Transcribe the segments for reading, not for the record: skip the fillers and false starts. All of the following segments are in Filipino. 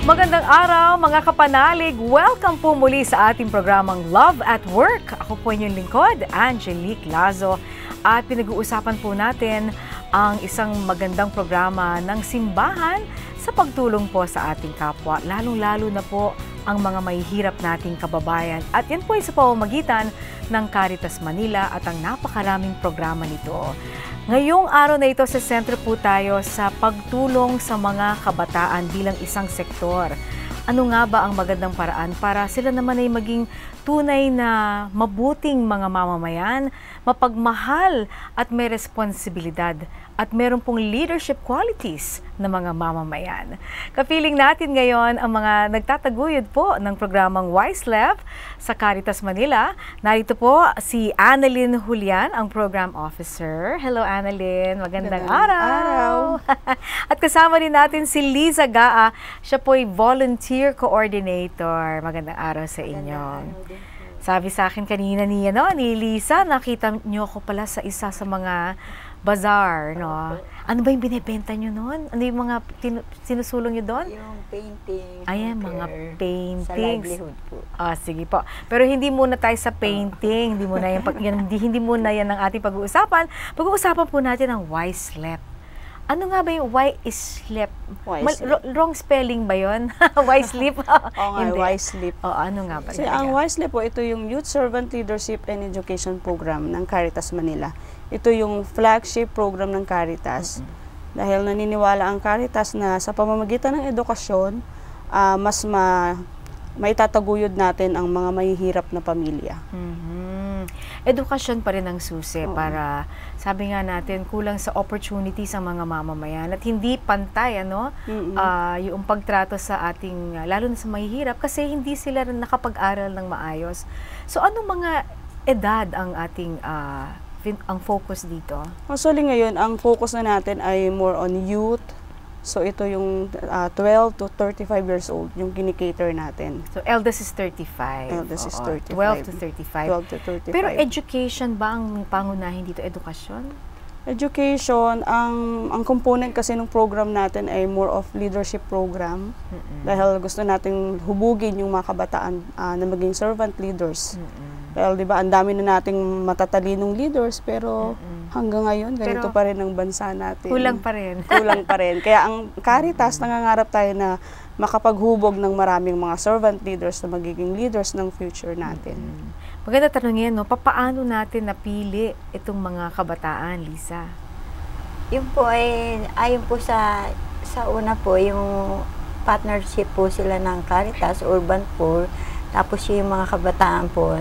Magandang araw mga kapanalig! Welcome po muli sa ating programang Love at Work. Ako po inyong lingkod, Angelique Lazo. At pinag-uusapan po natin ang isang magandang programa ng simbahan sa pagtulong po sa ating kapwa. Lalong-lalo na po ang mga mahihirap nating kababayan. At yan po ay sa pamamagitan ng Caritas Manila at ang napakaraming programa nito. Ngayong araw na ito sa sentro po tayo sa pagtulong sa mga kabataan bilang isang sektor. Ano nga ba ang magandang paraan para sila naman ay maging tunay na mabuting mga mamamayan, mapagmahal at may responsibilidad at meron pong leadership qualities na mga mamamayan. Kapiling natin ngayon ang mga nagtataguyod po ng programang WiseLev sa Caritas Manila. Narito po si Annalyn Julian, ang Program Officer. Hello Annalyn, magandang araw! At kasama din natin si Liza Gaa, siya po ay Volunteer Coordinator. Magandang araw sa inyo. Sabi sa akin kanina ni Lisa, nakita niyo ako pala sa isa sa mga bazaar, no? Ano ba yung binibenta niyo noon? Ano yung mga sinusulong niyo doon? Yung painting. Ayan, mga paintings. Sa livelihood po. Sige po. Pero hindi muna tayo sa painting. Hindi muna yan ang ating pag-uusapan. Pag-uusapan po natin ang WiseLev. Ano nga ba yung WiseLev? Wrong spelling ba yun? WiseLev? Oo nga, WiseLev. Ano nga ba? Kasi ang WiseLev po, ito yung Youth Servant Leadership and Education Program ng Caritas Manila. Ito yung flagship program ng Caritas. Dahil naniniwala ang Caritas na sa pamamagitan ng edukasyon, mas maitataguyod natin ang mga mahihirap na pamilya. Edukasyon pa rin ang susi para, sabi nga natin, kulang sa opportunities ang mga mamamayan at hindi pantay yung pagtrato sa ating, lalo na sa mahihirap kasi hindi sila rin nakapag-aral ng maayos. So anong mga edad ang ating ang focus dito? Actually ngayon, ang focus na natin ay more on youth. So ito yung 12 to 35 years old, yung kinikater natin. So eldest is 35. Eldest is 35. 12 to 35. 12 to 35. Pero education ba ang pangunahin dito? Edukasyon? Education, ang component kasi ng program natin ay more of leadership program. Dahil gusto nating hubugin yung mga kabataan na maging servant leaders. Dahil diba, ang dami na nating matatalinong leaders, pero hanggang ngayon, ganito pa rin ang bansa natin. Kulang pa rin. Kulang pa rin. Kaya ang Caritas, nangangarap tayo na makapaghubog ng maraming mga servant leaders na magiging leaders ng future natin. Maganda tanongin, papaano natin napili itong mga kabataan, Lisa? Yun po ay, ayon po sa una po, yung partnership po sila ng Caritas, Urban Poor, tapos yung mga kabataan po,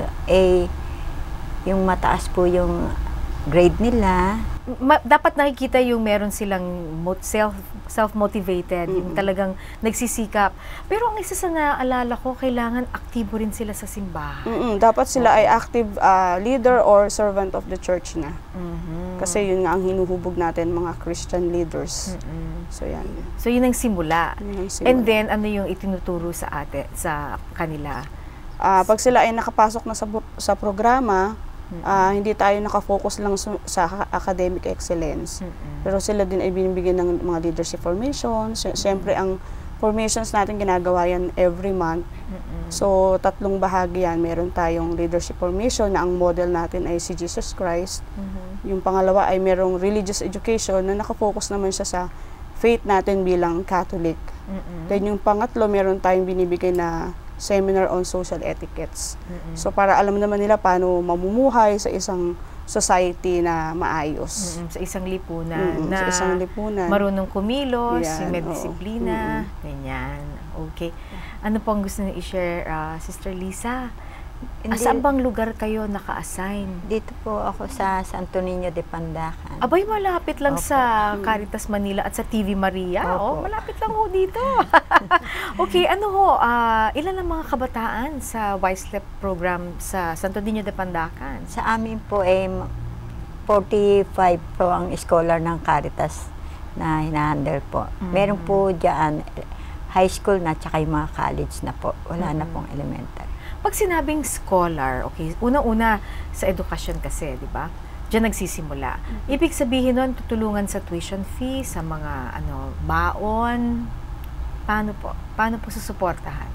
yung mataas po yung grade nila. Dapat nakikita yung meron silang self-motivated, yung talagang nagsisikap. Pero ang isa sa naalala ko, kailangan aktibo rin sila sa simbahan. Dapat sila ay active leader or servant of the church na. Kasi yun nga ang hinuhubog natin, mga Christian leaders. So yan. So yun ang simula. And then, ano yung itinuturo sa kanila? Pag sila ay nakapasok na sa programa, hindi tayo nakafocus lang sa academic excellence. Pero sila din ay binibigyan ng mga leadership formations. Siyempre, ang formations natin ginagawa yan every month. So, 3 bahagi yan. Meron tayong leadership formation na ang model natin ay si Jesus Christ. Yung pangalawa ay merong religious education na nakafocus naman siya sa faith natin bilang Catholic. Then yung pangatlo, meron tayong binibigay na seminar on social etiquettes. So para alam naman nila paano mamumuhay sa isang society na maayos. Sa isang lipunan sa isang lipunan. Marunong kumilos, may disiplina, ganyan. Okay. Ano pong gusto niyo i-share, Sister Lisa? Saan bang lugar kayo naka-assign? Dito po ako sa Santo Niño de Pandacan. Abay, malapit lang sa Caritas Manila at sa TV Maria. Malapit lang ho dito. Okay, ilan ang mga kabataan sa WiseLev program sa Santo Niño de Pandacan? Sa amin po ay 45 po ang scholar ng Caritas na hinahandle po. Meron po dyan high school na tsaka yung mga college na po. Wala na pong elementary. Pag sinabing scholar, okay, una-una sa edukasyon kasi, di ba? Diyan nagsisimula. Ibig sabihin nun, tutulungan sa tuition fee, sa mga baon, Paano po? Paano po susuportahan?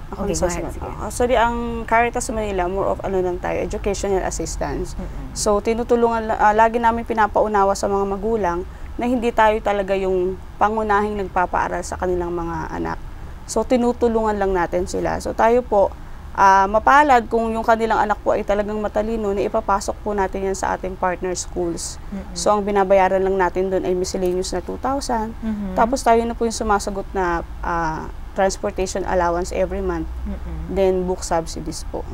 Okay, go ahead. Sige. Actually, ang Caritas Manila, more of ano lang tayo, educational assistance. So, tinutulungan, lagi namin pinapaunawa sa mga magulang na hindi tayo talaga yung pangunahing nagpapaaral sa kanilang mga anak. So, tinutulungan lang natin sila. So, tayo po, mapalad kung yung kanilang anak po ay talagang matalino, na ipapasok po natin yan sa ating partner schools. So, ang binabayaran lang natin doon ay miscellaneous na 2,000. Tapos tayo na po yung sumasagot na transportation allowance every month. Then, book subsidies po.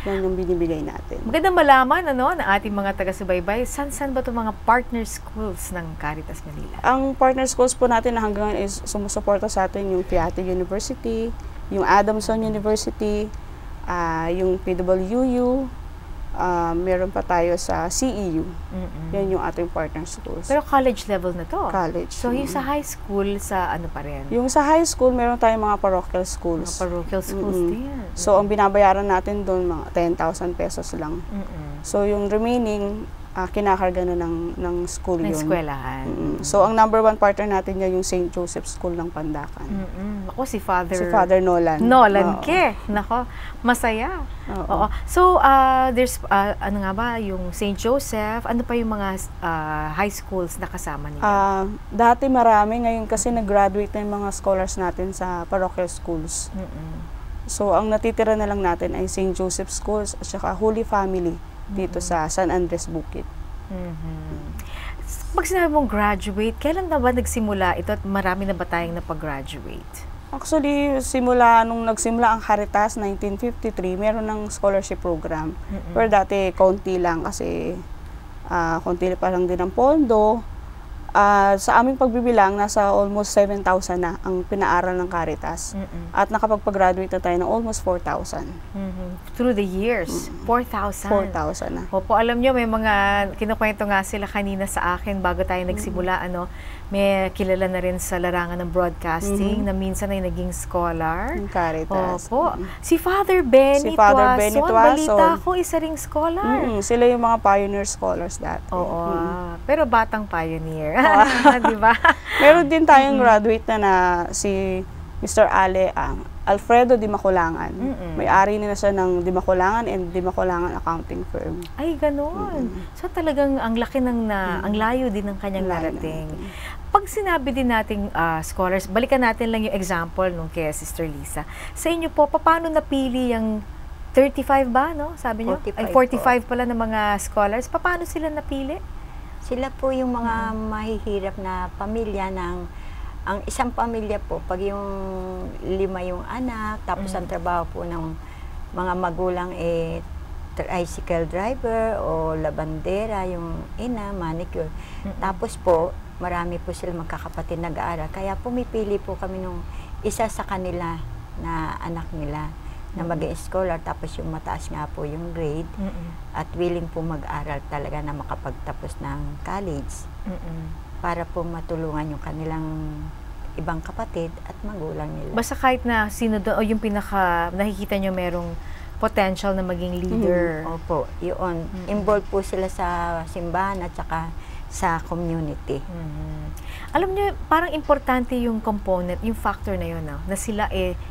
Yan yung binibigay natin. Magandang malaman, ano, na ating mga taga-subaybay, saan ba itong mga partner schools ng Caritas Manila? Ang partner schools po natin na hanggang ngayon is sumusuporta sa atin yung Piatti University, yung Adamson University, yung PWU, meron pa tayo sa CEU. Yan yung ating partner schools. Pero college level na to? College. So, yung sa high school, sa ano pa rin? Yung sa high school, meron tayong mga parochial schools. Mga parochial schools din. So, ang binabayaran natin doon, mga 10,000 pesos lang. So, yung remaining, kinakarga na ng school yun. Ng eskwelahan. So, ang number 1 partner natin niya yung St. Joseph School ng Pandakan. Ako, si Father Nolan. Nolan Ke. Nako, masaya. Oo. So, there's, ano nga ba, yung St. Joseph, ano pa yung mga high schools na kasama niyo? Dati marami, ngayon kasi nag-graduate na yung mga scholars natin sa parochial schools. So, ang natitira na lang natin ay St. Joseph Schools at saka Holy Family dito sa San Andres Bukid. Pag sinabi mong graduate, kailan na ba nagsimula ito at marami na ba tayong napag-graduate? Actually, nung nagsimula ang Caritas, 1953, meron ng scholarship program. Pero dati, konti lang kasi konti pa lang din ang pondo. Sa aming pagbibilang, nasa almost 7,000 na ang pinaaral ng Caritas. At nakapagpag-graduate na tayo ng almost 4,000. Through the years, 4,000. 4,000 na. Opo, alam nyo, may mga kinukwento nga sila kanina sa akin bago tayo nagsimula, may kilala na rin sa larangan ng broadcasting na minsan ay naging scholar. Ng Caritas. Opo. Si Father Benny Tuason, balita ko, isa ring scholar. Sila yung mga pioneer scholars dati. Oo. Pero batang pioneer. Di ba? Meron din tayong graduate na si Mr. Alfredo Di Maculangan. May-ari na siya ng Di Maculangan and Di Maculangan accounting firm. Ay, ganoon. So talagang ang laki ang layo din ng kanyang narating. Pag sinabi din nating scholars, balikan natin lang yung example nung kay Sister Lisa. Sa inyo po, paano napili yung 35 ba, no? Sabi niyo? 45 Ay, 45 pala ng mga scholars. Paano sila napili? Sila po yung mga mahihirap na pamilya ang isang pamilya po, pag yung 5 yung anak, tapos ang trabaho po ng mga magulang tricycle driver o labandera, yung ina, manicure. Tapos po, marami po sila magkakapatid nag-aaral. Kaya pumipili po kami nung isa sa kanila na anak nila na mag-scholar, tapos yung mataas nga po yung grade at willing po mag-aral talaga na makapagtapos ng college para po matulungan yung kanilang ibang kapatid at magulang nila. Basta kahit na sino doon, o yung nakikita nyo merong potential na maging leader. Opo, yun. Involved po sila sa simbahan at saka sa community. Alam niyo, parang importante yung component, yung factor na yun, na sila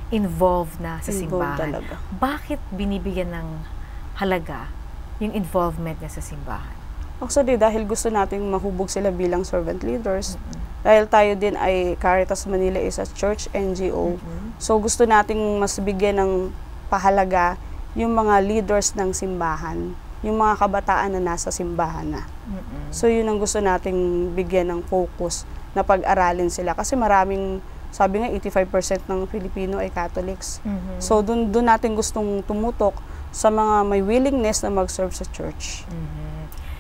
involved na sa simbahan. Talaga. Bakit binibigyan ng halaga yung involvement niya sa simbahan? Actually, dahil gusto nating mahubog sila bilang servant leaders. Dahil tayo din ay Caritas Manila is a church NGO. So gusto nating mas bigyan ng pahalaga yung mga leaders ng simbahan, yung mga kabataan na nasa simbahan na. So yun ang gusto nating bigyan ng focus na pag-aralin sila. Kasi maraming, sabi nga 85% ng Filipino ay Catholics. So doon natin gustong tumutok sa mga may willingness na mag-serve sa church.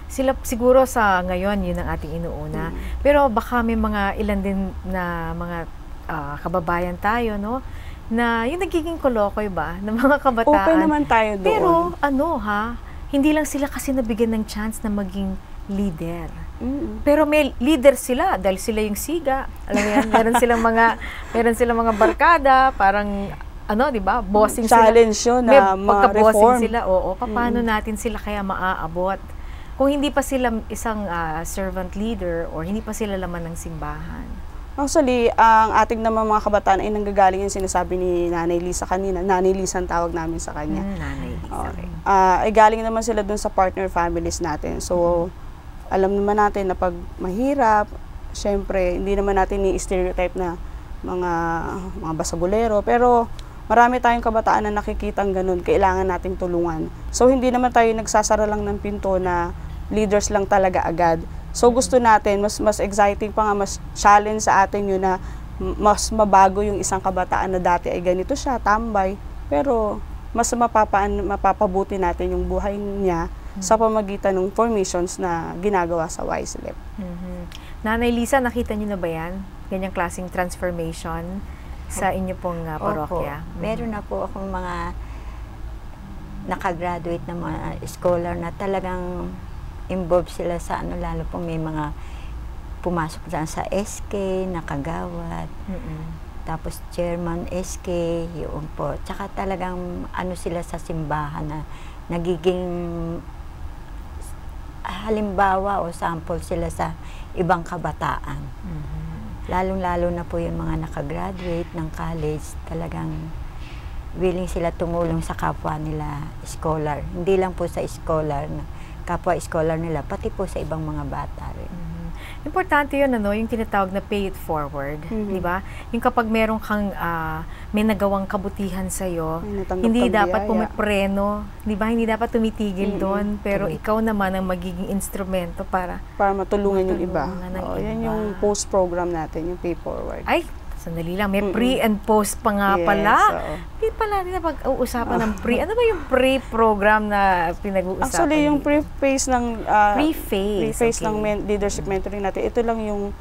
Sila siguro sa ngayon, yun ang ating inuuna. Pero baka may mga ilan din na mga kababayan tayo, no? Na yung nagiging kolokoy ba ng mga kabataan. Open naman tayo doon. Pero hindi lang sila kasi nabigyan ng chance na maging leader. Pero may leader sila dahil sila yung siga. Alam mo yan, meron silang mga barkada, parang di ba? Bossing challenge sila. Yun na pagka-bossing sila. Paano natin sila kaya maaabot? Kung hindi pa sila isang servant leader or hindi pa sila laman ng simbahan. Actually, ang ating naman mga kabataan ay nanggagaling yung sinasabi ni Nanay Lisa kanina. Nanay Lisa ang tawag namin sa kanya. Nanay Lisa. Ay galing naman sila dun sa partner families natin. So, alam naman natin na pag mahirap, syempre, hindi naman natin ni-stereotype na mga basagulero. Pero, marami tayong kabataan na nakikitang ganun, kailangan nating tulungan. So, hindi naman tayo nagsasara lang ng pinto na leaders lang talaga agad. So gusto natin, mas exciting pa nga, mas challenge sa atin yun na mas mabago yung isang kabataan na dati ay ganito siya, tambay. Pero mas mapapabuti natin yung buhay niya sa pamagitan ng formations na ginagawa sa YSLEP. Nanay Lisa, nakita niyo na ba yan? Ganyang klaseng transformation sa inyo pong parokya? Meron na po akong mga nakagraduate na mga scholar na talagang involved sila sa lalo po may mga pumasok dyan sa SK, nakagawad, tapos chairman SK, yun po. Tsaka talagang sila sa simbahan na nagiging halimbawa o sample sila sa ibang kabataan. Lalong-lalo na po yung mga nakagraduate ng college, talagang willing sila tumulong sa kapwa nila scholar. Hindi lang po sa scholar na kapwa scholar nila, pati po sa ibang mga bata rin. Importante yun, yung tinatawag na pay it forward, di ba? Yung kapag meron kang, may nagawang kabutihan sa'yo, hindi dapat pumipreno, di ba? Hindi dapat tumitigil doon, pero ikaw naman ang magiging instrumento para matulungan yung iba. Yan yung post-program natin, yung pay forward. Ay, sandali lang, may pre and post pa nga pala. Hindi pala nila pag-uusapan ng pre. Ano ba yung pre-program na pinag-uusapan? Actually, yung pre-phase ng pre-phase ng leadership mentoring natin, ito lang yung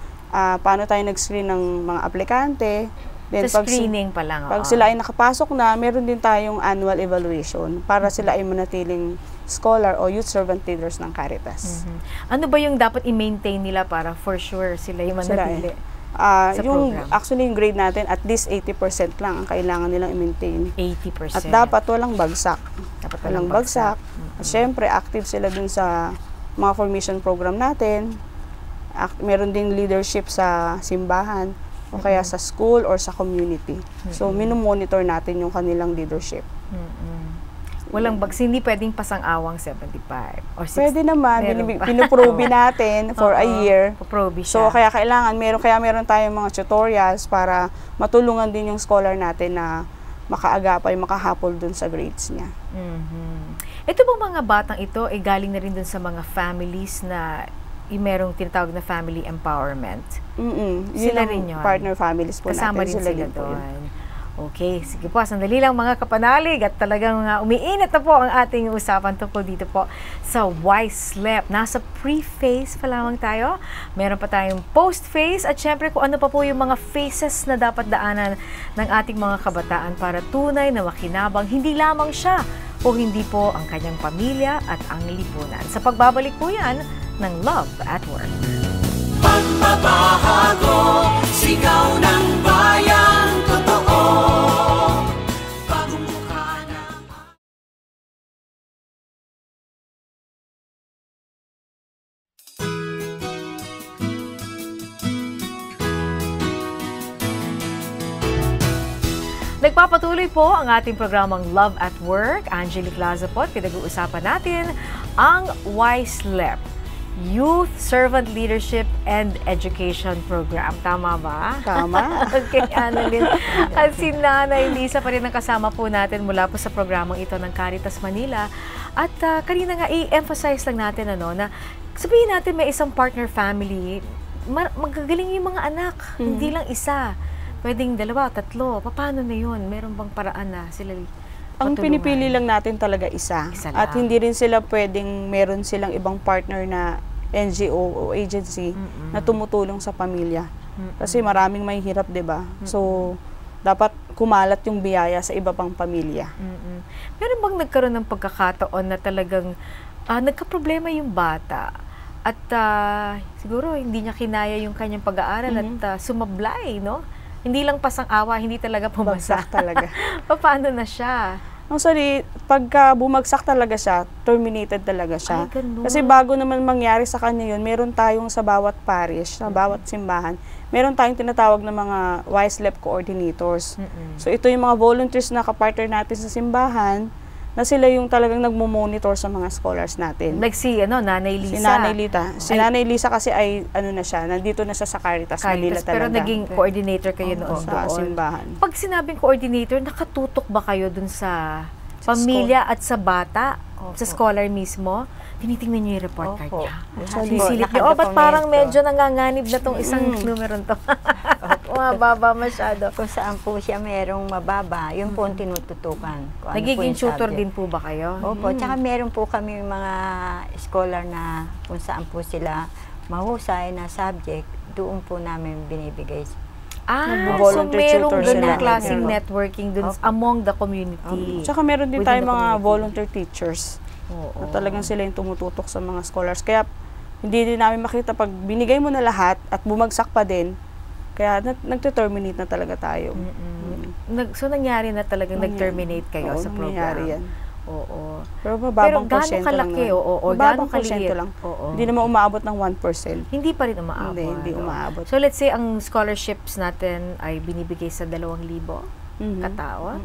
paano tayo nag-screen ng mga aplikante. Then, sa screening pa lang. Pag sila ay nakapasok na, meron din tayong annual evaluation para sila ay manatiling scholar o youth servant leaders ng Caritas. Ano ba yung dapat i-maintain nila para for sure sila yung manatili? Actually, yung grade natin, at least 80% lang ang kailangan nilang i-maintain. 80%. At dapat walang bagsak. Walang bagsak. At syempre, active sila dun sa mga formation program natin. Meron ding leadership sa simbahan o kaya sa school or sa community. So, minumonitor natin yung kanilang leadership. Walang hindi pwedeng pasang-awang 75 or 60. Pwede naman, pinuprobe natin for a year. So, kaya meron tayong mga tutorials para matulungan din yung scholar natin na makaagapay, makahapol dun sa grades niya. Ito bang mga batang ito ay galing na rin dun sa mga families na merong tinatawag na family empowerment? Sila rin yun. Partner families po kasama natin. Kasama rin sila doon. Okay, sige po, sandali lang mga kapanalig at talagang umiinit na po ang ating usapan tungkol dito po sa YSLEP. Nasa pre-phase pa lamang tayo, meron pa tayong post-phase at syempre kung ano pa po yung mga phases na dapat daanan ng ating mga kabataan para tunay na makinabang hindi lamang siya o hindi po ang kanyang pamilya at ang lipunan. Sa pagbabalik po yan ng Love at Work. Pagbabago, sigaw ng bayang totoo. Bagong mukha na. Nagpapatuloy po ang ating programang Love at Work. Angelique Lazo po, pinag-uusapan natin ang YSLEP, Youth Servant Leadership and Education Program. Tama ba? Tama. Okay, Annalyn. At si Nanay Lisa pa rin ang kasama po natin mula po sa programang ito ng Caritas Manila. At kanina nga i-emphasize lang natin na sabihin natin may isang partner family, magagaling yung mga anak, hindi lang isa. Pwedeng 2, 3. Paano na yun? Meron bang paraan na sila ang pinipili lang natin talaga isa. At hindi rin sila pwedeng meron silang ibang partner na NGO o agency na tumutulong sa pamilya. Kasi maraming may hirap, 'di ba? So, dapat kumalat yung biyaya sa iba pang pamilya. Meron bang nagkaroon ng pagkakataon na talagang nagka-problema yung bata at siguro hindi niya kinaya yung kanyang pag-aaral at sumablay, no? Hindi lang pasang-awa, hindi talaga pumasa. Bagsak talaga. Paano na siya? Actually, pagka bumagsak talaga siya, terminated talaga siya. Ay, ganun. Kasi bago naman mangyari sa kanya yun, meron tayong sa bawat parish, sa bawat simbahan, meron tayong tinatawag na mga WISLEP coordinators. So ito yung mga volunteers na kapartner natin sa simbahan, na sila yung talagang nagmo-monitor sa mga scholars natin. Like Nanay Lisa. Si Nanay Lita. Si Nanay Lisa kasi ay, nandito na siya sa Caritas, Manila talaga. Pero naging coordinator kayo noon sa doon. simbahan. Pag sinabing coordinator, nakatutok ba kayo dun sa pamilya at sa bata? Sa scholar mismo? Tinitingnan niyo yung report card niya. Sisilit niyo, ba't parang medyo nanganganib na tong isang numero to? Mababa masyado. Kung saan po siya merong mababa, yun po ang tinututukan. Nagiging tutor din po ba kayo? Opo, tsaka meron po kami mga scholar na kung saan po sila mahusay na subject, doon po namin binibigay. So merong tutor ganung sila. klaseng Meron. networking dun among the community. Tsaka meron din Within tayong the mga community. volunteer teachers. Oo. Na talagang sila yung tumututok sa mga scholars. Kaya hindi din namin makita pag binigay mo na lahat at bumagsak pa din, kaya nagte-terminate na talaga tayo. So nangyari na talagang nag-terminate kayo sa nangyayari program? yan. Oo. Pero mababang gaano porsyento lang kalaki? naman. Oo, Mababang gaano kaliit? porsyento lang. Oo. Hindi naman umaabot ng 1%. Hindi pa rin umaabot. Hindi umaabot. So let's say ang scholarships natin ay binibigay sa 2,000 katao.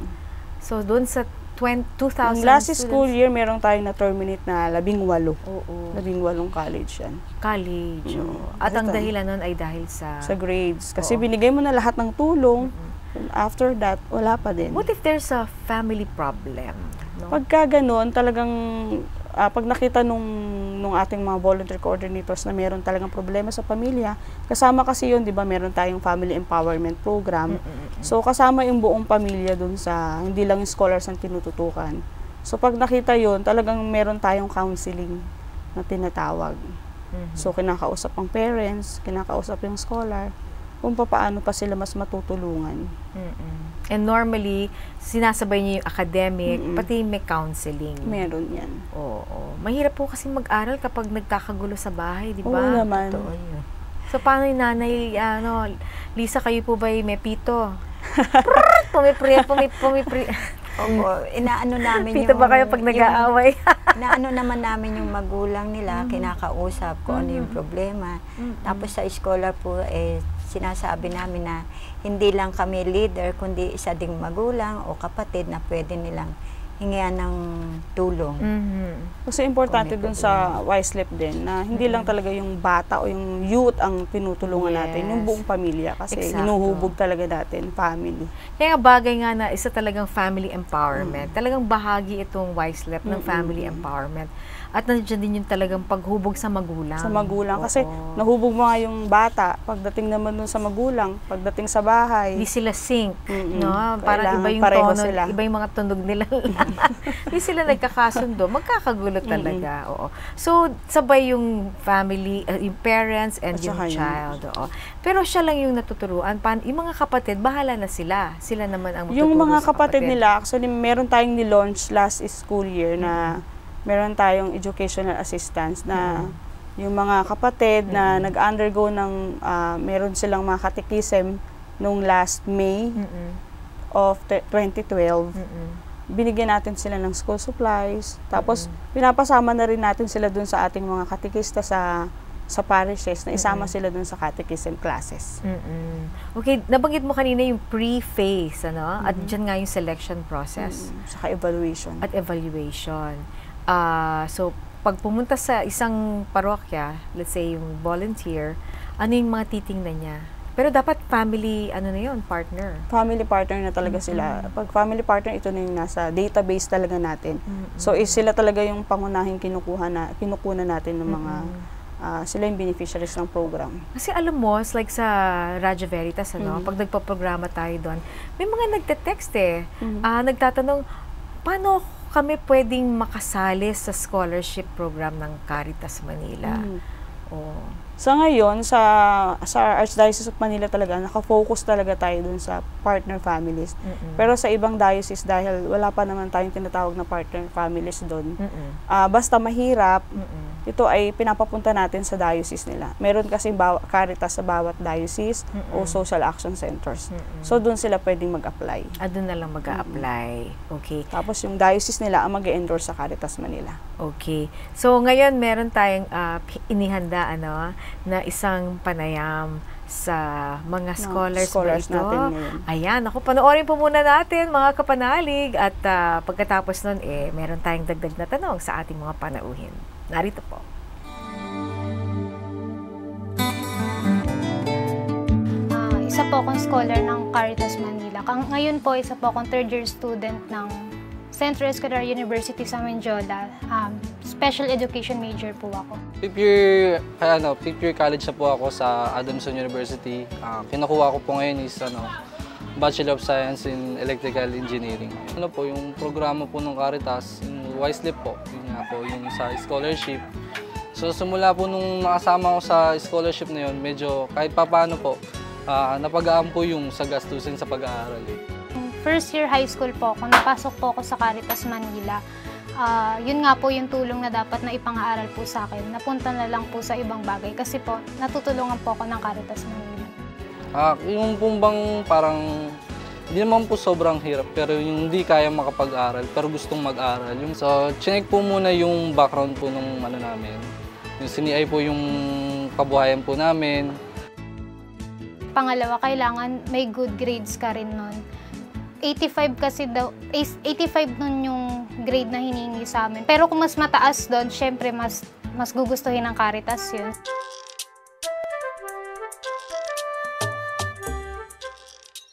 So doon sa 2,000 Yung last students, school year, meron tayong na-terminate na 18. Oo. 18 college yan. College. Oo. At ang dahilan nun ay dahil sa Sa grades. Kasi Oo. binigay mo na lahat ng tulong. After that, wala pa din. What if there's a family problem? No? Pagka ganun, talagang pag nakita nung ating mga volunteer coordinators na meron talagang problema sa pamilya, kasama kasi yun, di ba, meron tayong family empowerment program. So, kasama yung buong pamilya dun sa, hindi lang yung scholars ang tinututukan. So, pag nakita yun, talagang meron tayong counseling na tinatawag. So, kinakausap ang parents, kinakausap yung scholar, kung paano pa sila mas matutulungan. And normally, sinasabay niyo yung academic, pati may counseling. Meron yan. Oo. Mahirap po kasi mag-aral kapag nagkakagulo sa bahay, di Oo ba? naman. Totoo yun. So, paano yung nanay, Lisa, kayo po ba may pito? Pumipri. Opo, inaano namin Pito ba kayo pag nag-aaway? Inaano naman namin yung magulang nila, kinakausap kung ano yung problema. Tapos sa scholar po, sinasabi namin na hindi lang kami leader, kundi isa ding magulang o kapatid na pwede nilang hingian ng tulong. Kasi importante dun sa WISLEP din na hindi lang talaga yung bata o yung youth ang tinutulungan natin, yung buong pamilya. Kasi Exacto. hinuhubog talaga natin, family. Kaya bagay nga na isa talagang family empowerment. Talagang bahagi itong WISLEP ng family empowerment. At nandiyan din yung talagang paghubog sa magulang. Sa magulang. Kasi nahubog mo nga yung bata, pagdating naman dun sa magulang, pagdating sa bahay. Hindi sila sync, no? Parang Kailangan iba yung pareho tono, sila. iba yung mga tunog nila. Hindi sila nagkakasundo, magkakagulo talaga. Oo. So, sabay yung family, yung parents and At yung saka child. Oo. Pero siya lang yung natuturuan. Yung mga kapatid, bahala na sila. Sila naman ang Yung matuturo mga sa kapatid nila, actually meron tayong ni-launch last school year na meron tayong educational assistance na yung mga kapatid na nag-undergo ng, meron silang mga catechism nung last May of 2012. Binigyan natin sila ng school supplies. Tapos, pinapasama na rin natin sila dun sa ating mga katekista sa parishes na isama sila dun sa catechism classes. Okay, nabanggit mo kanina yung pre-phase, ano? At dyan nga yung selection process. Saka evaluation. At evaluation. So, pag pumunta sa isang parokya, let's say yung volunteer, ano yung mga titingnan niya? Pero dapat family, partner. Family partner na talaga sila. Pag family partner, ito na yung nasa database talaga natin. So, sila talaga yung pangunahing kinukunan natin ng mga, sila yung beneficiaries ng program. Kasi alam mo, it's like sa Radyo Veritas, pag nagpa-programa tayo doon, may mga nagte-text nagtatanong, paano kami pwedeng makasali sa scholarship program ng Caritas Manila? Sa ngayon, sa Archdiocese of Manila talaga, nakafocus talaga tayo dun sa partner families. Pero sa ibang diocese, dahil wala pa naman tayong tinatawag na partner families dun, basta mahirap, ito ay pinapapunta natin sa diocese nila. Meron kasi Caritas sa bawat diocese o social action centers. So, doon sila pwedeng mag-apply. Doon na lang mag-a-apply. Okay. Tapos, yung diocese nila ang mag-endorse sa Caritas Manila. Okay. So, ngayon meron tayong inihanda na isang panayam sa mga scholars natin ngayon. Ayan, ako, panoorin po muna natin mga kapanalig at pagkatapos nun, meron tayong dagdag na tanong sa ating mga panauhin. Narito po. Isa po akong scholar ng Caritas Manila. Ngayon po, isa po akong third-year student ng Centro Escolar University sa Menjola. Special education major po ako. Fifth year college na po ako sa Adamson University. Kinukuha ko po ngayon is Bachelor of Science in Electrical Engineering. Yung programa po ng Caritas, yung Wisely po, yung sa scholarship. So simula po nung nakasama ko sa scholarship na yun, medyo kahit papaano po, napagaan po yung sa gastusin sa pag-aaral. First year high school po ako, napasok po ako sa Caritas Manila. Yun nga po yung tulong na dapat na ipang-aaral po sa akin. Napunta na lang po sa ibang bagay kasi po natutulungan po ako ng Caritas Manila. Yung bang parang hindi naman po sobrang hirap pero yung hindi kaya makapag-aral pero gustong mag-aral. So, chinek po muna yung background po ng namin. Yung siniay po yung kabuhayan po namin. Pangalawa, kailangan may good grades ka rin nun. 85 kasi daw, 85 nun yung grade na hiningi sa amin. Pero kung mas mataas doon, syempre mas gugustuhin ng Caritas yun.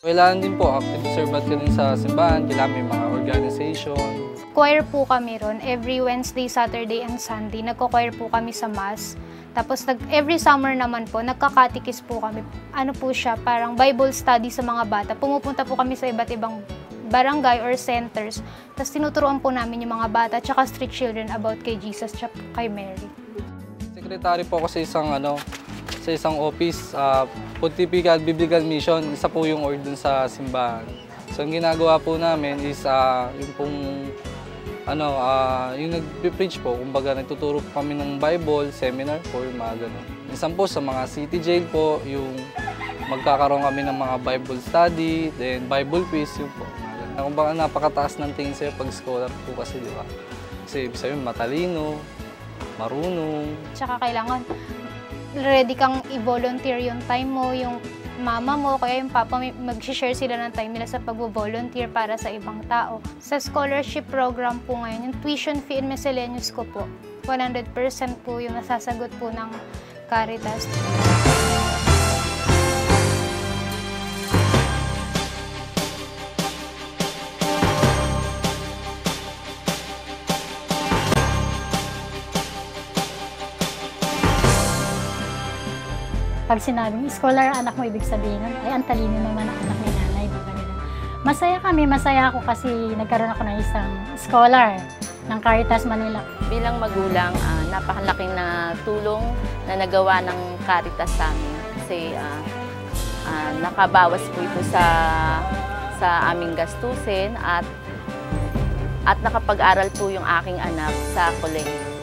Kailangan din po, active servant ka din sa simbahan, kailangan may mga organization. Choir po kami ron. Every Wednesday, Saturday, and Sunday, nagko-choir po kami sa Mass. Tapos every summer naman po, nagkakatikis po kami. Ano po siya, parang Bible study sa mga bata. Pumupunta po kami sa iba't ibang barangay or centers. Tapos tinuturuan po namin yung mga bata at street children about kay Jesus at kay Mary. Secretary po ako sa isang office, Pontifical Biblical Mission, isa po yung ordon sa simbahan. So, ang ginagawa po namin is yung pong yung nag-preach po, kumbaga nagtuturo po kami ng Bible, seminar po, yung mga ganun. Minsan po sa mga city jail po, yung magkakaroon kami ng mga Bible study, then Bible quiz, yun po. Kumbaga napakataas ng tingin sa'yo pag scholar po kasi, di ba? Kasi ibig sabihin, matalino, marunong. Tsaka kailangan ready kang i-volunteer yung time mo, yung mama mo, kaya yung papa, mag-share sila ng time nila sa pag-volunteer para sa ibang tao. Sa scholarship program po ngayon, yung tuition fee and miscellaneous ko po, 100% po yung nasasagot po ng Caritas. Pag sinabing scholar anak mo, ibig sabihin nun, ay ang talino naman ang anak ni nanay. Masaya ako kasi nagkaroon ako ng isang scholar ng Caritas Manila. Bilang magulang, napakalaking na tulong na nagawa ng Caritas sa amin. Kasi nakabawas po ito sa aming gastusin at nakapag-aral po yung aking anak sa kolehiyo.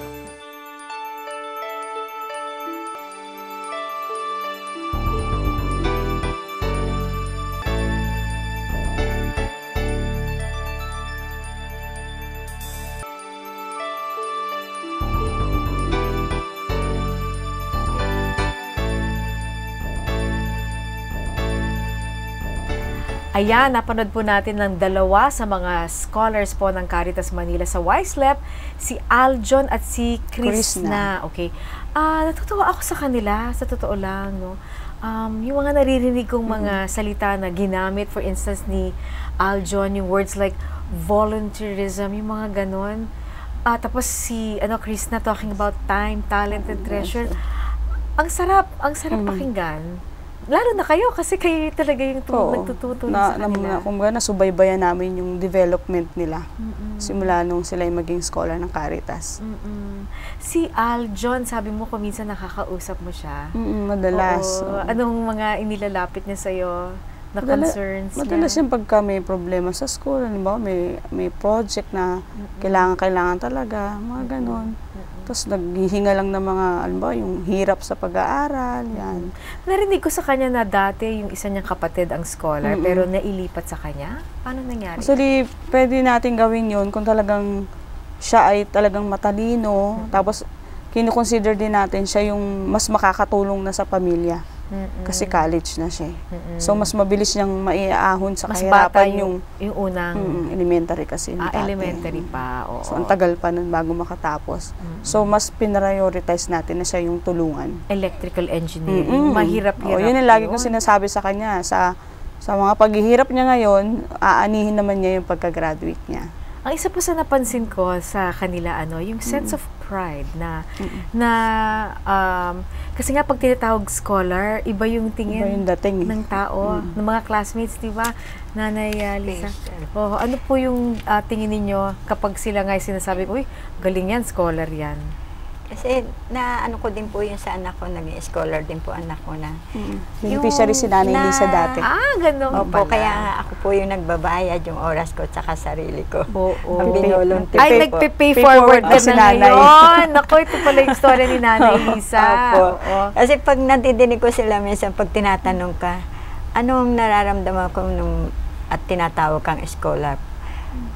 Ayan, napanood po natin ng dalawa sa mga scholars po ng Caritas Manila sa Wisely, si Aljon at si Krishna. Okay. Natutuwa ako sa kanila, sa totoo lang, no? Yung mga naririnig kong mga salita na ginamit, for instance, ni Aljon, yung words like volunteerism, yung mga ganon. Tapos si Krishna talking about time, talent, and treasure. Ang sarap pakinggan. Lalo na kayo kasi kayo talaga yung nagtutulong sa kanila. Kumbaga nasubaybayan namin yung development nila. Simula nung sila yung maging scholar ng Caritas. Si Aljon, sabi mo kung minsan nakakausap mo siya. Madalas. Anong mga inilalapit niya sa'yo na concerns niya? Madalas yung pagka may problema sa school, halimbawa may project na kailangan talaga, mga ganon. Tapos naghihinga lang ng mga, alam ba, yung hirap sa pag-aaral, yan. Narinig ko sa kanya na dati yung isa niyang kapatid ang scholar, pero nailipat sa kanya. Paano nangyari? Actually, pwede natin gawin yun kung talagang siya ay talagang matalino, tapos kinukonsider din natin siya yung mas makakatulong na sa pamilya. Kasi college na siya. So, mas mabilis niyang maiaahon sa mas kahirapan bata yung unang elementary kasi. elementary pa. Oo. So, ang tagal pa nun bago makatapos. So, mas pinrioritize natin na siya yung tulungan. Electrical engineering. Mahirap-hirap. Yun ang lagi kong sinasabi sa kanya. Sa mga paghihirap niya ngayon, aanihin naman niya yung pagka-graduate niya. Ang isa pa sa napansin ko sa kanila, yung sense of pride na kasi nga pag tinatawag scholar, iba yung tingin Iba yung dating ng tao, ng mga classmates, di ba? Nanay Lisa. Ano po yung tingin ninyo kapag sila nga sinasabi, uy, galing yan, scholar yan? Kasi ano ko din po yung sa anak ko, naging scholar din po anak ko na. Beneficiary si Nanay Lisa dati. Ganun Opo, pala. kaya nga ako po yung nagbabayad yung oras ko tsaka sarili ko. Oo. Ang binulunti Ay, po. nagpe-pay forward ka si na Nanay. ngayon. Naku, ito pala yung story ni Nanay Lisa. Opo. Oo. Kasi pag nadidinig ko sila minsan, pag tinatanong ka, anong nararamdaman ko at tinatawag kang scholar?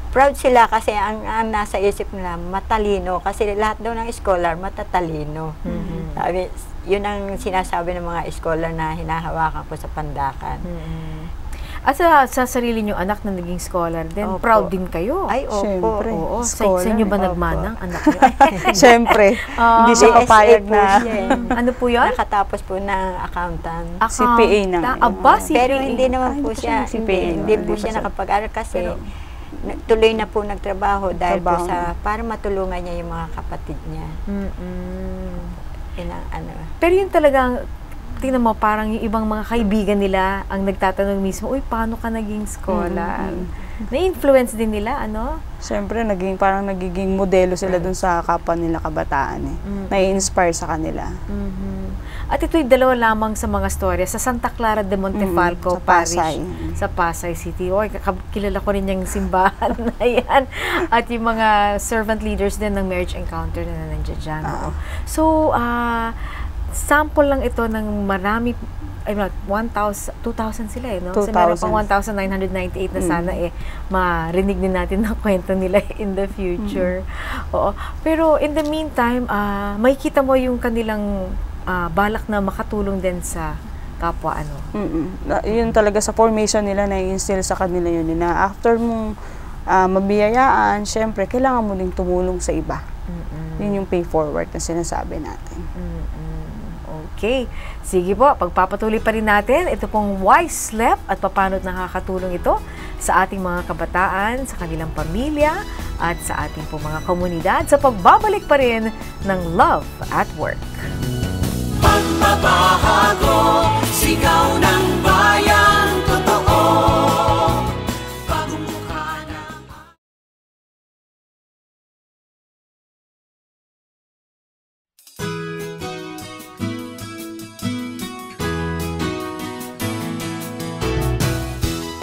Proud sila kasi ang nasa isip nila, matalino. Kasi lahat daw ng scholar, matatalino. Sabi, yun ang sinasabi ng mga scholar na hinahawakan ko sa pandakan. At sa sarili niyo anak na naging scholar din, Opo. proud din kayo. Ay, opo. Siyempre. Oo. Sa Scholar. inyo ba Opo. nagmanang anak niyo? Siyempre, hindi siya BSA papayag po na siya eh. Ano po yun? Nakatapos po ng accountant. CPA na. Aba, CPA. Pero hindi naman po hindi siya, pa siya CPA. hindi po siya nakapag-aral kasi tuloy na po nagtrabaho dahil po para matulungan niya yung mga kapatid niya. Pero yun talagang, tingnan mo, parang yung ibang mga kaibigan nila ang nagtatanong mismo, uy, paano ka naging scholar? Na-influence din nila, ano? Siyempre, parang nagiging modelo sila dun sa kapwa nila kabataan eh. Nai-inspire sa kanila. At ito'y dalawa lamang sa mga storya sa Santa Clara de Montefalco sa Pasay. Parish, sa Pasay City. Oy, kilala ko rin yung simbahan na yan. At yung mga servant leaders din ng marriage encounter na nandiyan dyan. So, sample lang ito ng marami, 2,000 sila no? So, meron pang 1,998 na sana marinig din natin ng kwento nila in the future. Oo. Pero in the meantime, makikita mo yung kanilang balak na makatulong din sa kapwa, ano? Yun talaga sa formation nila, na-instill sa kanila yun, na after mong mabiyayaan, syempre, kailangan mo ding tumulong sa iba. Yun yung pay forward na sinasabi natin. Okay. Sige po, pagpapatuloy pa rin natin, ito pong wise sleep at paano nakakatulong ito sa ating mga kabataan, sa kanilang pamilya, at sa ating pong mga komunidad sa pagbabalik pa rin ng Love at Work. Pagbabago, sigaw ng bayang totoo. Bagong mukha na.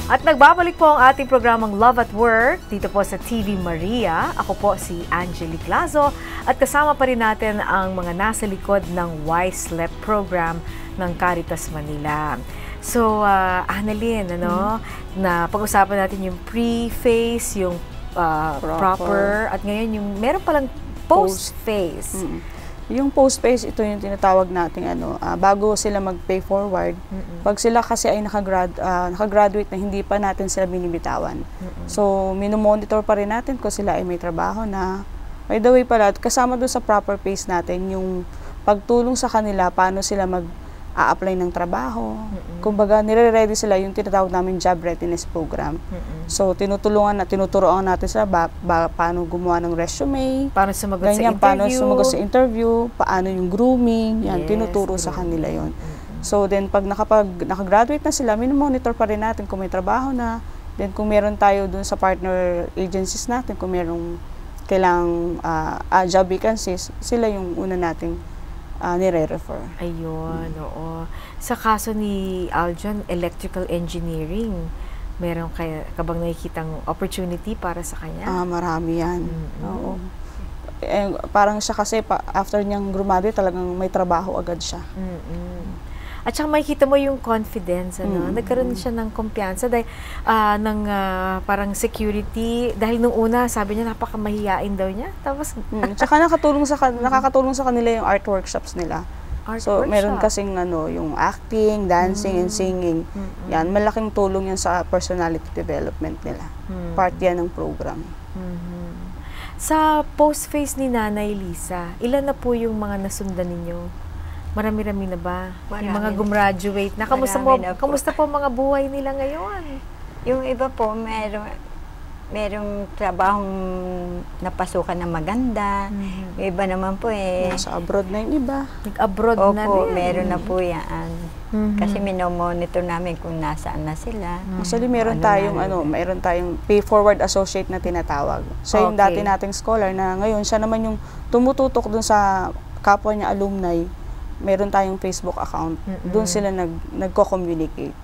At nagbabalik po ang ating programang Love at Work dito po sa TV Maria. Ako po si Angelique Lazo at kasama pa rin natin ang mga nasa likod ng Wise Sleep program ng Caritas Manila. So, Annalyn, na pag-usapan natin yung pre-phase, yung proper, at ngayon yung meron palang post-phase. Yung post-phase, ito yung tinatawag natin bago sila mag-pay forward. Pag sila kasi ay nakagraduate na, hindi pa natin sila binibitawan. So, minomonitor pa rin natin kung sila ay may trabaho na. By the way pala, kasama doon sa proper phase natin, yung pagtulong sa kanila, paano sila mag-a-apply ng trabaho. Kumbaga, nire-ready sila yung tinatawag namin job readiness program. So, tinuturuan natin sila paano gumawa ng resume, paano sumagot sa interview. Paano sumagot sa interview, paano yung grooming, yan, tinuturo sa kanila yon. So, then, pag nakagraduate na sila, minomonitor pa rin natin kung may trabaho na. Then, kung meron tayo dun sa partner agencies natin, kung merong kailangang job vacancies, sila yung una nating nire-refer. Ayun, oo. Sa kaso ni Aljon, electrical engineering, meron ka bang nakikitang opportunity para sa kanya? Marami yan. Oo. parang siya kasi after niyang graduate talagang may trabaho agad siya. At saka makikita mo yung confidence, nagkaroon siya ng kumpiyansa dahil parang security, dahil nung una sabi niya napakamahiyain daw niya. Tapos Tsaka nakakatulong sa kanila yung art workshops nila. Meron kasing yung acting, dancing, and singing. Yan, malaking tulong yan sa personality development nila. Part yan ng program. Sa post-phase ni Nanay Lisa, ilan na po yung mga nasundan ninyo? Marami-rami na ba? Marami Yung mga na. gumraduate na. Marami na po. Kamusta po mga buhay nila ngayon? Yung iba po, merong trabahong napasukan na maganda. Yung iba naman po Nasa abroad na yung iba. Nag-abroad na opo, rin. meron na po yan. Kasi minomonitor namin kung nasaan na sila. Actually, meron tayong pay forward associate na tinatawag. So, yung dati nating scholar na ngayon, siya naman yung tumututok dun sa kapwa niya alumni. Meron tayong Facebook account. Doon sila nagko-communicate.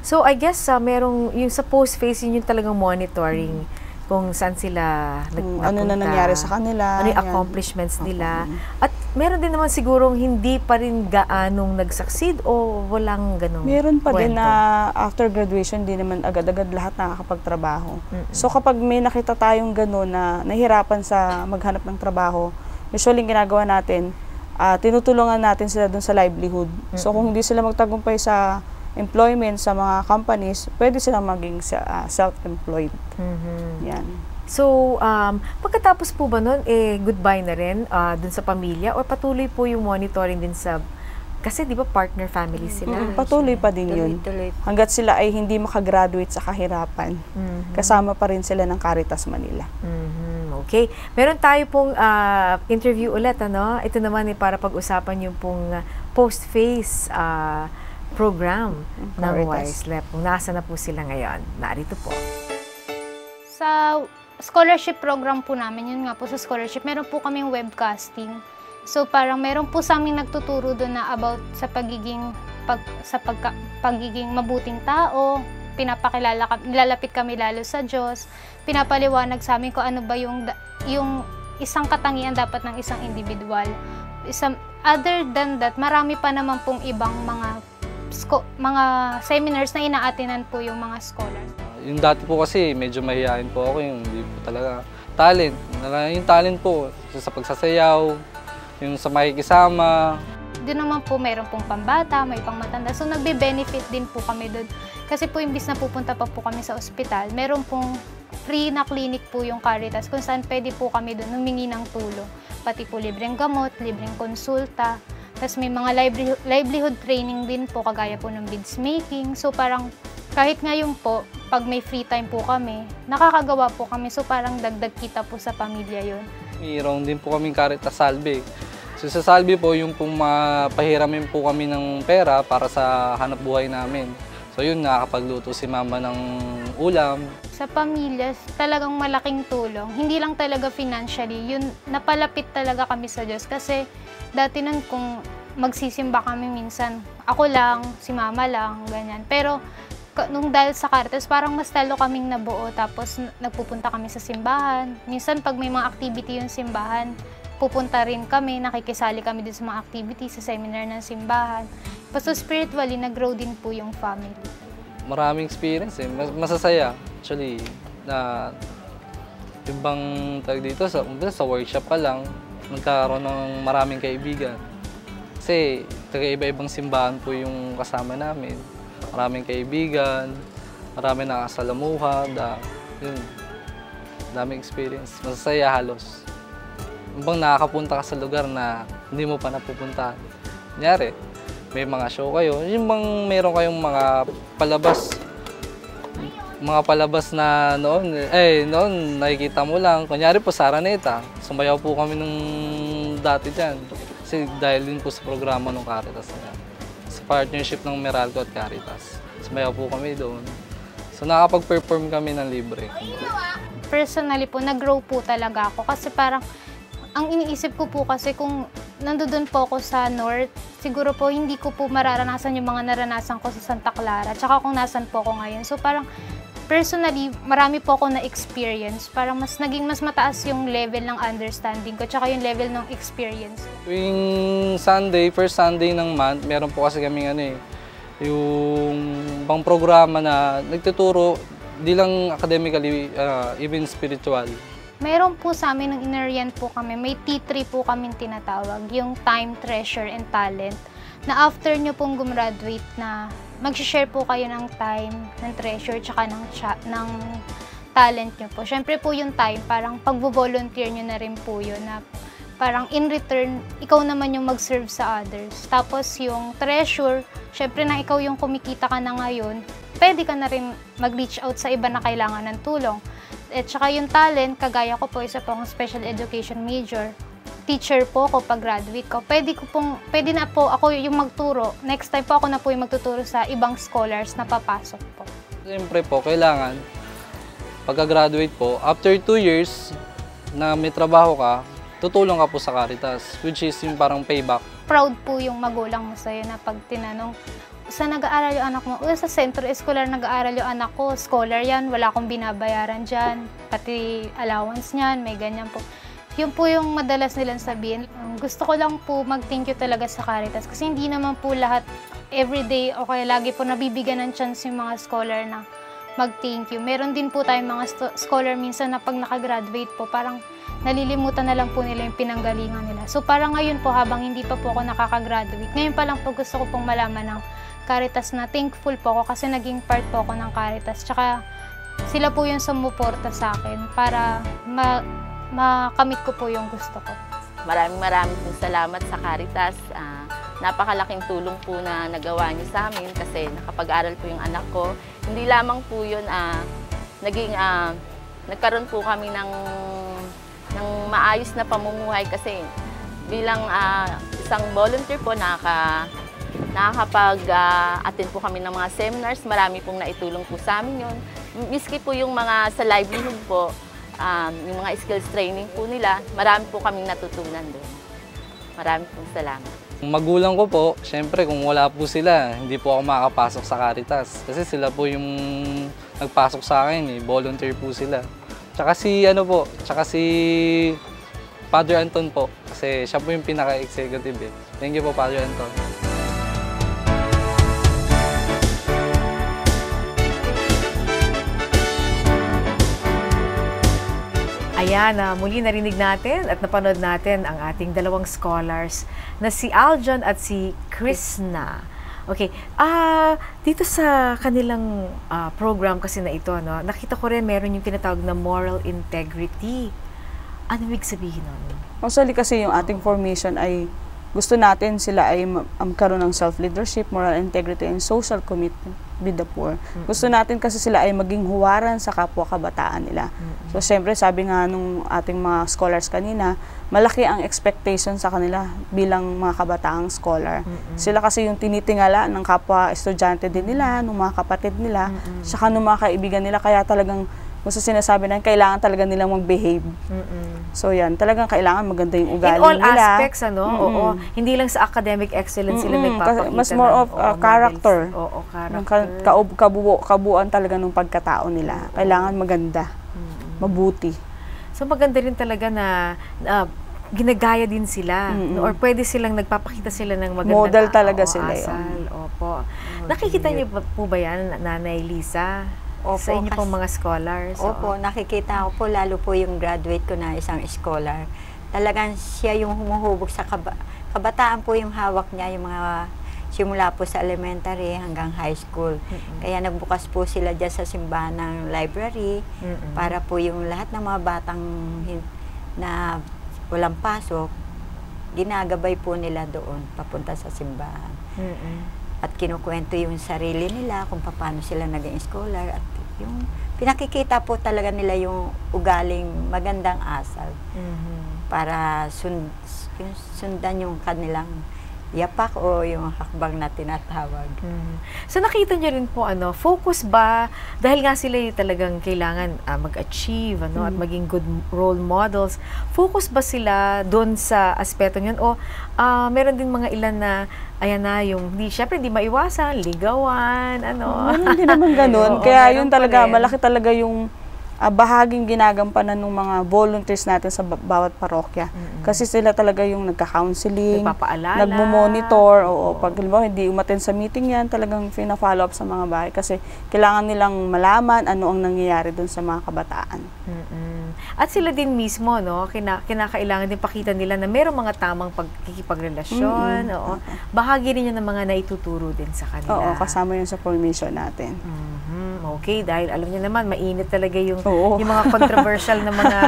So, I guess merong, yung sa post-phase, yun yung talagang monitoring kung saan sila nagpunta. Ano na nangyari sa kanila. Ano yung accomplishments nila. At meron din naman sigurong hindi pa rin gaanong nag-succeed o walang ganong Meron pa din kwento. na after graduation, di naman agad-agad lahat nakakapagtrabaho. So, kapag may nakita tayong gano'n na nahihirapan sa maghanap ng trabaho, usually ginagawa natin, tinutulungan natin sila dun sa livelihood. So, kung hindi sila magtagumpay sa employment sa mga companies, pwede silang maging self-employed. Yan. So, pagkatapos po ba nun, goodbye na rin dun sa pamilya o patuloy po yung monitoring din sa, kasi di ba partner family sila? Patuloy pa din yun. Tuloy-tuloy. Hanggat sila ay hindi makagraduate sa kahirapan, kasama pa rin sila ng Caritas Manila. Okay. Meron tayo pong interview ulit, ano? Ito naman para pag-usapan yung pong post-phase program ng WiseLep. Kung nasa na po sila ngayon. Narito po. Sa scholarship program po namin, yun nga po sa scholarship, meron po kaming webcasting. So parang meron po sa aming nagtuturo doon na about sa pagiging mabuting tao, nilalapit kami lalo sa Diyos, pinapaliwanag sa amin kung ano ba yung isang katangian dapat ng isang individual. Other than that, marami pa naman pong ibang mga seminars na ina-attendan po yung mga scholars. Yung dati po kasi medyo mahihain po ako, yung hindi po talaga talent. Yung talent po sa pagsasayaw, yung sa makikisama. Doon naman po meron pong pambata, may pang matanda. So nagbe-benefit din po kami doon. Kasi po imbis na pupunta pa po kami sa ospital, meron pong free na clinic po yung Caritas kung saan pwede po kami doon humingi ng tulong. Pati po libreng gamot, libreng konsulta. Tapos may mga livelihood training din po kagaya po ng beads making. So parang kahit ngayon po, pag may free time po kami, nakakagawa po kami. So parang dagdag kita po sa pamilya yun. Mayroon din po kaming Caritas Salve. So sa Salve po, yung pong mapahiramin po kami ng pera para sa hanap buhay namin. So yun, nakakapagluto si mama ng ulam. Sa pamilya, talagang malaking tulong. Hindi lang talaga financially, yun, napalapit talaga kami sa Diyos. Kasi dati nun kung magsisimba kami minsan, ako lang, si mama lang, ganyan. Pero nung dahil sa Caritas, parang mas talo kaming nabuo. Tapos nagpupunta kami sa simbahan. Minsan pag may mga activity yung simbahan, pupunta rin kami, nakikisali kami din sa mga activity, sa seminar ng simbahan. Basta spiritually, nag-grow din po yung family. Maraming experience masasaya. Actually, na yung bang tag dito, sa workshop pa lang, nagkaroon ng maraming kaibigan. Kasi taga-iba-ibang simbahan po yung kasama namin. Maraming kaibigan, maraming nakasalamuha, yun, daming experience. Masasaya halos. Bang nakakapunta ka sa lugar na hindi mo pa napupuntahan. Kunyari, may mga show kayo, yung bang meron kayong mga palabas na noon nakikita mo lang. Kunyari po sa Araneta, sumayaw po kami nung dati dyan. Kasi dahil din po sa programa ng Caritas na yan. Sa partnership ng Meralco at Caritas. Sumayaw po kami doon. So nakapag-perform kami ng libre. Personally po, nag-grow po talaga ako kasi parang ang iniisip ko po kasi kung nandoon po ako sa North, siguro po hindi ko po mararanasan yung mga naranasan ko sa Santa Clara, tsaka kung nasan po ako ngayon. So parang personally, marami po ako na-experience para naging mas mataas yung level ng understanding ko tsaka yung level ng experience. Tuwing Sunday, first Sunday ng month, meron po kasi kaming yung pang programa na nagtuturo, di lang academically, even spiritual. Mayroon po sa amin ng inarian po kami, may T3 po kami tinatawag, yung time, treasure, and talent, na after nyo pong gumraduate na mag-share po kayo ng time, ng treasure, tsaka ng talent nyo po. Siyempre po yung time, parang pag-volunteer nyo na rin po yun, na parang in return, ikaw naman yung mag-serve sa others. Tapos yung treasure, siyempre na ikaw yung kumikita ka na ngayon, pwede ka na rin mag-reach out sa iba na kailangan ng tulong. At saka yung talent, kagaya ko po, isa po akong special education major. Teacher po ako pag-graduate ko. Pwede na po ako yung magturo. Next time po ako na po yung magtuturo sa ibang scholars na papasok po. Siyempre po, kailangan, pagka-graduate po, after 2 years na may trabaho ka, tutulong ka po sa Caritas, which is yung parang payback. Proud po yung magulang mo sa'yo na pag tinanong, saan nag-aaral yung anak mo? Sa sentro escolar nag-aaral yung anak ko. Scholar yan, wala akong binabayaran dyan. Pati allowance niyan, may ganyan po. Yun po yung madalas nilang sabihin. Gusto ko lang po mag-thank you talaga sa Caritas kasi hindi naman po lahat everyday o kaya lagi po nabibigyan ng chance yung mga scholar na mag-thank you. Meron din po tayong mga scholar minsan na pag nakagraduate po, parang nalilimutan na lang po nila yung pinanggalingan nila. So parang ngayon po, habang hindi pa po ako nakakagraduate, ngayon pa lang po gusto ko pong malaman ng Caritas na thankful po ako kasi naging part po ako ng Caritas. Tsaka sila po yung sumuporta sa akin para makamit ko po yung gusto ko. Maraming pong salamat sa Caritas. Napakalaking tulong po na nagawa niyo sa amin kasi nakapag-aral po yung anak ko. Hindi lamang po yun, nagkaroon po kami ng maayos na pamumuhay kasi bilang isang volunteer po nakakapag-attend po kami ng mga seminars. Marami pong naitulong po sa amin yun. Miski po yung mga sa livelihood po, yung mga skills training po nila, marami po kaming natutunan doon. Marami pong salamat. Magulang ko po, syempre kung wala po sila, hindi po ako makakapasok sa Caritas. Kasi sila po yung nagpasok sa akin, volunteer po sila. Tsaka si Father Anton po, kasi siya po yung pinaka-executive eh. Thank you po, Father Anton. Ayan, muli narinig natin at napanood natin ang ating dalawang scholars na si Aljon at si Krishna. Okay, dito sa kanilang program kasi na ito, no, nakita ko rin meron yung tinatawag na moral integrity. Ano ibig sabihin nun? Actually kasi yung ating formation ay gusto natin sila ay karoon ng self-leadership, moral integrity, and social commitment with the poor. Gusto natin kasi sila ay maging huwaran sa kapwa-kabataan nila. So, siyempre, sabi nga nung ating mga scholars kanina, malaki ang expectation sa kanila bilang mga kabataang scholar. Sila kasi yung tinitingala ng kapwa-estudyante din nila, ng mga kapatid nila, saka ng mga kaibigan nila, kaya talagang gusto sinasabi na kailangan talaga nilang mag-behave. So yan, talagang kailangan maganda yung ugali nila. In all aspects, Oo. Hindi lang sa academic excellence sila nagpapakita. Mas more of character. Oo, character. Kabuuan talaga ng pagkatao nila. Kailangan maganda, mabuti. So maganda rin talaga na ginagaya din sila. Or pwede silang nagpapakita sila ng magandang model talaga sila. Asal. Opo. Nakikita niyo po ba yan, Nanay Lisa? Opo, sa inyo pong mga scholars? Opo, nakikita ko po, lalo po yung graduate ko na isang scholar. Talagang siya yung humuhubog sa kabataan po yung hawak niya, yung mga simula po sa elementary hanggang high school. Kaya nagbukas po sila dyan sa simbahan ng library para po yung lahat ng mga batang na walang pasok, ginagabay po nila doon papunta sa simbahan. At kinukwento yung sarili nila kung paano sila naging scholar at yung pinakikita po talaga nila yung ugaling magandang asal para sundan yung kanilang yapak o yung hakbang na tinatawag. So nakita niyo rin po focus ba dahil nga sila yung talagang kailangan mag-achieve at maging good role models. Focus ba sila doon sa aspeto niyon o meron din mga ilan na ayan na yung syempre hindi maiwasan, ligawan, Hindi naman ganun. Oo, Kaya meron yun pa talaga, rin. malaki talaga yung bahaging ginagampanan ng mga volunteers natin sa bawat parokya. Kasi sila talaga yung nagka-counseling, Nagpapaalala. nagmo-monitor, pag halimbawa hindi umattend sa meeting yan, talagang fina-follow up sa mga bahay kasi kailangan nilang malaman ano ang nangyayari doon sa mga kabataan. At sila din mismo, kinakailangan din pakita nila na mayroong mga tamang pagkikipagrelasyon. Bahagi rin yun ng mga naituturo din sa kanila. Oo, kasama yun sa formation natin. Okay, dahil alam niyo naman, mainit talaga yung mga controversial na mga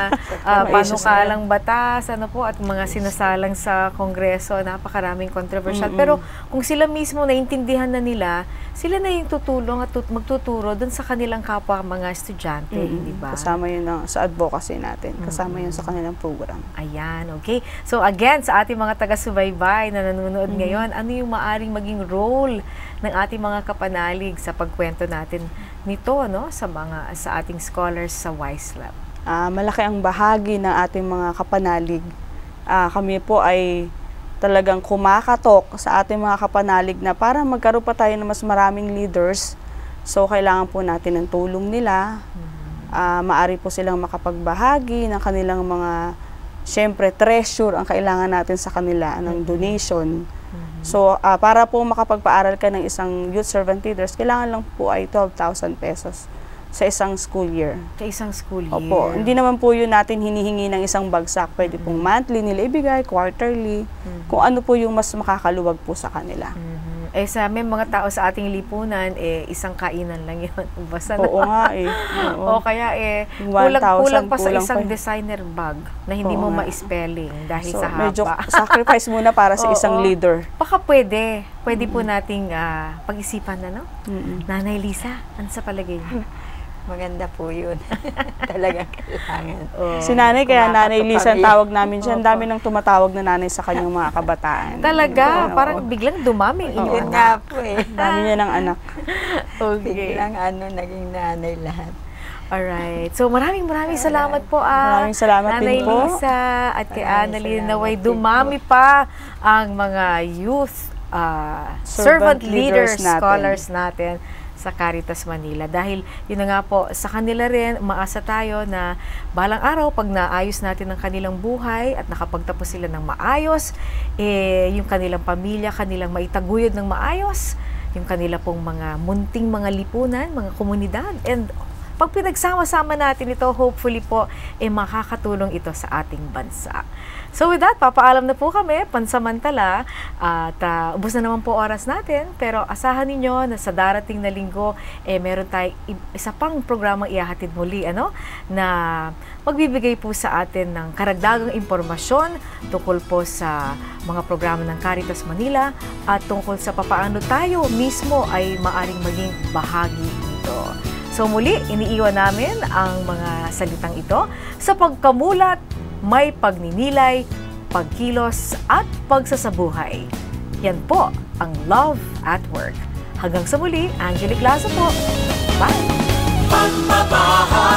panukalang batas, at mga sinasalang sa Kongreso, napakaraming controversial. Pero kung sila mismo naintindihan na nila, sila na yung tutulong at magtuturo dun sa kanilang kapwa mga estudyante, di ba? Kasama yun sa advocacy natin. Kasama yun sa kanilang program. Ayan, okay. So again, sa ating mga taga-subaybay na nanonood ngayon, ano yung maaring maging role ng ating mga kapanalig sa pagkwento natin nito, sa ating scholars sa WiseLab? Malaki ang bahagi ng ating mga kapanalig. Kami po ay talagang kumakatok sa ating mga kapanalig na para magkaroon pa tayo ng mas maraming leaders. So, kailangan po natin ng tulong nila. Maari po silang makapagbahagi ng kanilang mga, syempre, treasure ang kailangan natin sa kanila, ng donation. So, para po makapagpaaral ka ng isang youth servant leaders, kailangan lang po ay 12,000 pesos sa isang school year. Sa isang school year? Opo. Hindi naman po yun natin hinihingi ng isang bagsak. Pwede pong monthly nila ibigay, quarterly, kung ano po yung mas makakaluwag po sa kanila. May mga tao sa ating lipunan, isang kainan lang yun. Basta Oo nga O kaya kulang pa sa isang designer bag na hindi mo ma-spelling dahil sa haba. Medyo sacrifice muna para sa isang leader. Baka pwede po nating pag-isipan Nanay Lisa, ano sa palagay niyo? Maganda po yun. Talagang kailangan. Si nanay, kaya Nanay Lisa ang tawag namin siya. Ang dami nang tumatawag na nanay sa kanyang mga kabataan. Talaga? Parang biglang dumami ang inyong Yun nga po Dami niya ng anak. Okay. Biglang naging nanay lahat. Alright. So maraming salamat po Maraming salamat Nanay din po. Lisa at kay Maraming Annalyn. salamat Naway din dumami pa ang mga youth servant leaders, natin. scholars natin sa Caritas Manila. Dahil yun na nga po, sa kanila rin, umaasa tayo na balang araw, pag naayos natin ang kanilang buhay at nakapagtapos sila ng maayos, yung kanilang pamilya, kanilang maitaguyod ng maayos, yung kanila pong mga munting mga lipunan, mga komunidad, and pag pinagsama-sama natin ito, hopefully po, makakatulong ito sa ating bansa. So with that, papaalam na po kami, pansamantala, at ubos na naman po oras natin, pero asahan ninyo na sa darating na linggo, meron tayong isa pang programang ihahatid muli, na magbibigay po sa atin ng karagdagang impormasyon tungkol po sa mga programa ng Caritas Manila at tungkol sa papaano tayo mismo ay maaring maging bahagi nito. So muli, iniiwan namin ang mga salitang ito sa pagkamulat, may pagninilay, pagkilos at pagsasabuhay. Yan po ang Love at Work. Hanggang sa muli, Angelic Lazo po. Bye! Pagmamahal